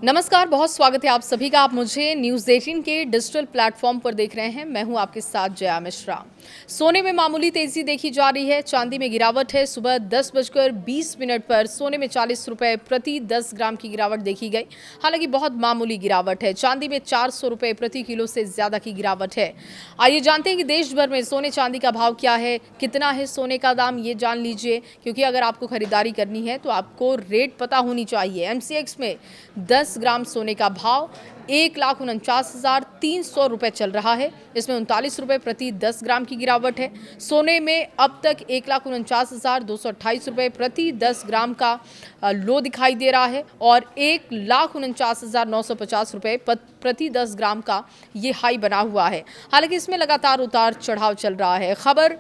नमस्कार, बहुत स्वागत है आप सभी का। आप मुझे न्यूज़ 18 के डिजिटल प्लेटफॉर्म पर देख रहे हैं। मैं हूं आपके साथ जया मिश्रा। सोने में मामूली तेजी देखी जा रही है। चांदी में गिरावट है। सुबह 10:20 पर सोने में 40 रुपए प्रति 10 ग्राम की गिरावट देखी गई। हालांकि बहुत मामूली गिरावट है। चांदी में 400 रुपए प्रति किलो से ज्यादा की गिरावट है। आइए जानते हैं कि देश भर में सोने चांदी का भाव क्या है, कितना है सोने का दाम, ये जान लीजिए, क्योंकि अगर आपको खरीदारी करनी है तो आपको रेट पता होनी चाहिए। एमसीएक्स में 10 ग्राम सोने का भाव 1,49,300 रुपये चल रहा है। इसमें 39 रुपये प्रति 10 ग्राम की गिरावट है। सोने में अब तक 1,49,228 रुपये प्रति 10 ग्राम का लो दिखाई दे रहा है और 1,49,950 रुपये प्रति 10 ग्राम का ये हाई बना हुआ है। हालांकि इसमें लगातार उतार चढ़ाव चल रहा है। खबर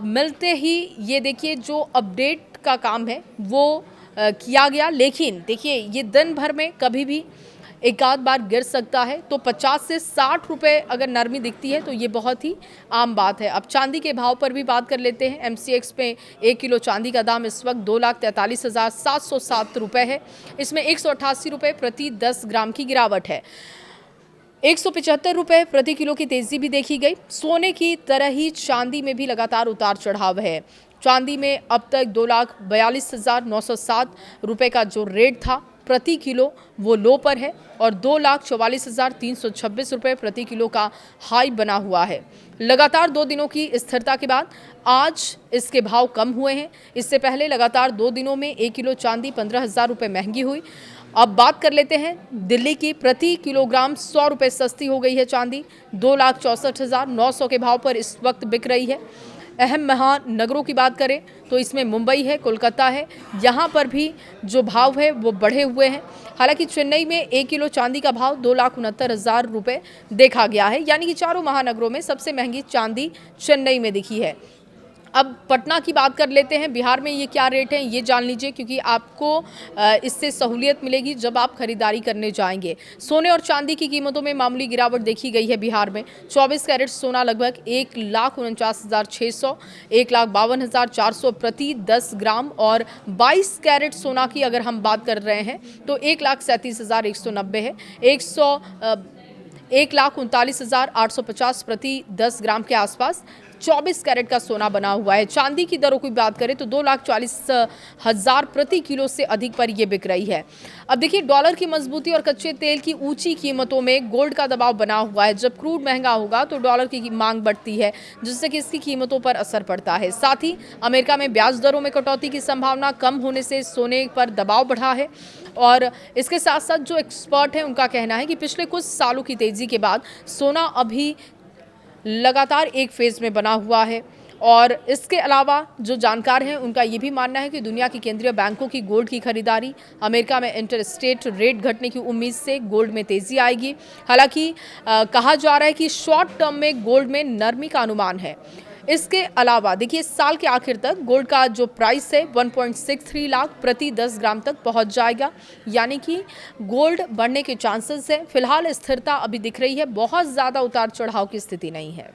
मिलते ही ये देखिए जो अपडेट का काम है वो किया गया, लेकिन देखिए ये दिन भर में कभी भी एक आध बार गिर सकता है। तो 50 से 60 रुपए अगर नरमी दिखती है तो ये बहुत ही आम बात है। अब चांदी के भाव पर भी बात कर लेते हैं। एमसीएक्स में 1 किलो चांदी का दाम इस वक्त 2,43,707 रुपये है। इसमें 188 रुपये प्रति 10 ग्राम की गिरावट है। 175 रुपये प्रति किलो की तेजी भी देखी गई। सोने की तरह ही चांदी में भी लगातार उतार चढ़ाव है। चांदी में अब तक 2,42,907 रुपये का जो रेट था प्रति किलो वो लो पर है और 2,44,326 रुपये प्रति किलो का हाई बना हुआ है। लगातार 2 दिनों की स्थिरता के बाद आज इसके भाव कम हुए हैं। इससे पहले लगातार 2 दिनों में 1 किलो चांदी 15,000 रुपये महंगी हुई। अब बात कर लेते हैं दिल्ली की। प्रति किलोग्राम 100 रुपये सस्ती हो गई है चांदी। 2,64,900 के भाव पर इस वक्त बिक रही है। अहम महानगरों की बात करें तो इसमें मुंबई है, कोलकाता है, यहाँ पर भी जो भाव है वो बढ़े हुए हैं। हालांकि चेन्नई में 1 किलो चांदी का भाव 2,69,000 रुपये देखा गया है। यानी कि चारों महानगरों में सबसे महंगी चांदी चेन्नई में दिखी है। अब पटना की बात कर लेते हैं। बिहार में ये क्या रेट है ये जान लीजिए, क्योंकि आपको इससे सहूलियत मिलेगी जब आप खरीदारी करने जाएंगे। सोने और चांदी की कीमतों में मामूली गिरावट देखी गई है बिहार में। 24 कैरेट सोना लगभग 1,49,600, 1,52,400 प्रति 10 ग्राम और 22 कैरेट सोना की अगर हम बात कर रहे हैं तो 1,37,190 है। 1,39,850 प्रति 10 ग्राम के आसपास 24 कैरेट का सोना बना हुआ है। चांदी की दरों की बात करें तो 2,40,000 प्रति किलो से अधिक पर यह बिक रही है। अब देखिए डॉलर की मजबूती और कच्चे तेल की ऊंची कीमतों में गोल्ड का दबाव बना हुआ है। जब क्रूड महंगा होगा तो डॉलर की मांग बढ़ती है, जिससे कि इसकी कीमतों पर असर पड़ता है। साथ ही अमेरिका में ब्याज दरों में कटौती की संभावना कम होने से सोने पर दबाव बढ़ा है। और इसके साथ साथ जो एक्सपर्ट हैं उनका कहना है कि पिछले कुछ सालों की तेजी के बाद सोना अभी लगातार एक फेज में बना हुआ है। और इसके अलावा जो जानकार हैं उनका ये भी मानना है कि दुनिया की केंद्रीय बैंकों की गोल्ड की खरीदारी, अमेरिका में इंटरस्टेट रेट घटने की उम्मीद से गोल्ड में तेजी आएगी। हालांकि कहा जा रहा है कि शॉर्ट टर्म में गोल्ड में नरमी का अनुमान है। इसके अलावा देखिए इस साल के आखिर तक गोल्ड का जो प्राइस है 1.63 लाख प्रति 10 ग्राम तक पहुंच जाएगा। यानी कि गोल्ड बढ़ने के चांसेस हैं। फिलहाल स्थिरता अभी दिख रही है, बहुत ज़्यादा उतार चढ़ाव की स्थिति नहीं है।